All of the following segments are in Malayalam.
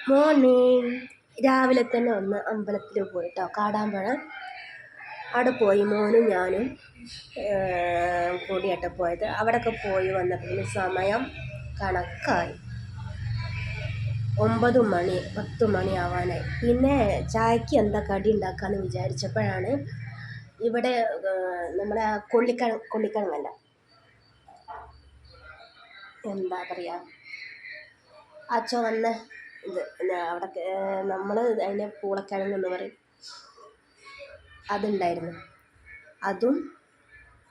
മോർണിംഗ്. രാവിലെ തന്നെ ഒന്ന് അമ്പലത്തിൽ പോയിട്ടോ, കാടാമ്പുഴ. അവിടെ പോയി മോനും ഞാനും കൂടിയാട്ടോ പോയത്. അവിടെയൊക്കെ പോയി വന്നപ്പോൾ സമയം കണക്കായി. 9 മണി 10 മണി ആവാനായി. പിന്നെ ചായക്ക് എന്താ കടി ഉണ്ടാക്കാമെന്ന് വിചാരിച്ചപ്പോഴാണ് ഇവിടെ നമ്മുടെ കൊള്ളിക്കിഴങ്ങല്ല, എന്താ പറയുക, ആ ചുവന്ന ഇത് അവിടെ നമ്മൾ അതിനെ പൂളക്കിഴങ്ങെന്ന് പറയും. അതുണ്ടായിരുന്നു. അതും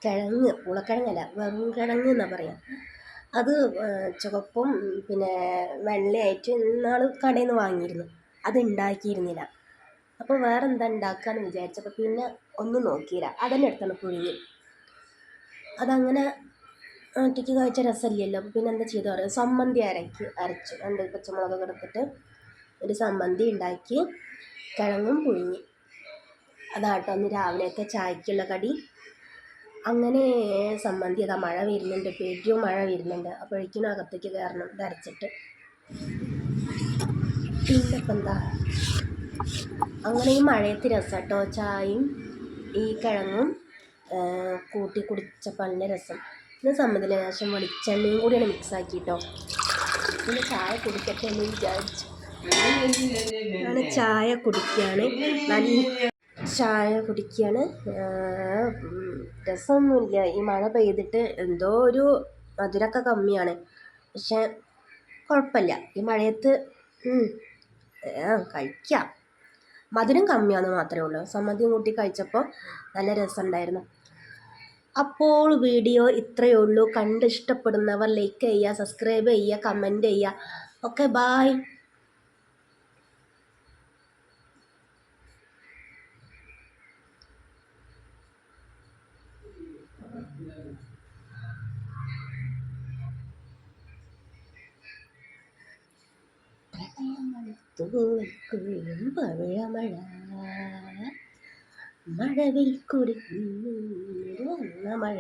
കിഴങ്ങ്, പൂളക്കിഴങ്ങല്ല, വെറും കിഴങ്ങ് എന്നാണ് പറയുക. അത് ചുവപ്പും പിന്നെ വെള്ളയായിട്ട് ഇന്നാൾ കടയിൽ നിന്ന് വാങ്ങിയിരുന്നു. അത് ഉണ്ടാക്കിയിരുന്നില്ല. അപ്പോൾ വേറെ എന്താ ഉണ്ടാക്കാമെന്ന് വിചാരിച്ചപ്പോൾ പിന്നെ ഒന്നും നോക്കിയില്ല, അതന്നെ എടുത്താണ് പുഴുങ്ങി. അതങ്ങനെ ഒറ്റയ്ക്ക് കഴിച്ച രസമില്ലല്ലോ. അപ്പോൾ പിന്നെ എന്താ ചെയ്തു പറയുക, സമ്മന്തി അരച്ചു 2 പച്ചമുളകൊക്കെ എടുത്തിട്ട് ഒരു സമ്മന്തി ഉണ്ടാക്കി, കിഴങ്ങും പുഴുങ്ങി. അതാട്ടോ അന്ന് രാവിലത്തെ ചായക്കുള്ള കടി. അങ്ങനെ സമ്മന്തി. അതാ മഴ വരുന്നുണ്ട്, പെരും മഴ വരുന്നുണ്ട്. അപ്പോഴേക്കും അകത്തേക്ക് കയറണം ഇത് അരച്ചിട്ട്. പിന്നെ ഇപ്പം എന്താ, അങ്ങനെ ഈ മഴയത്ത് രസമാട്ടോ ചായയും ഈ കിഴങ്ങും കൂട്ടി കുടിച്ചപ്പോൾ നല്ല രസം. പിന്നെ സമ്മതിയില്ല, ശേഷം വെളിച്ചെണ്ണയും കൂടിയാണ് മിക്സാക്കിട്ടോ. പിന്നെ ചായ കുടിക്കട്ടെ എന്ന് വിചാരിച്ചു. അങ്ങനെ ചായ കുടിക്കുകയാണ്. ചായ കുടിക്കുകയാണ്. രസമൊന്നുമില്ല, ഈ മഴ പെയ്തിട്ട് എന്തോ ഒരു മധുരമൊക്കെ കമ്മിയാണ്. പക്ഷെ കുഴപ്പമില്ല, ഈ മഴയത്ത് കഴിക്കാം. മധുരം കമ്മിയാണെന്ന് മാത്രമേ ഉള്ളൂ. സമ്മതിയും കൂട്ടി കഴിച്ചപ്പോൾ നല്ല രസമുണ്ടായിരുന്നു. അപ്പോൾ വീഡിയോ ഇത്രയേ ഉള്ളൂ. കണ്ട് ഇഷ്ടപ്പെടുന്നവർ ലൈക്ക് ചെയ്യുക, സബ്സ്ക്രൈബ് ചെയ്യുക, കമൻറ്റ് ചെയ്യുക. Okay, bye. പവിഴമഴ മഴവിൽ കുടിക്കുന്ന മഴ.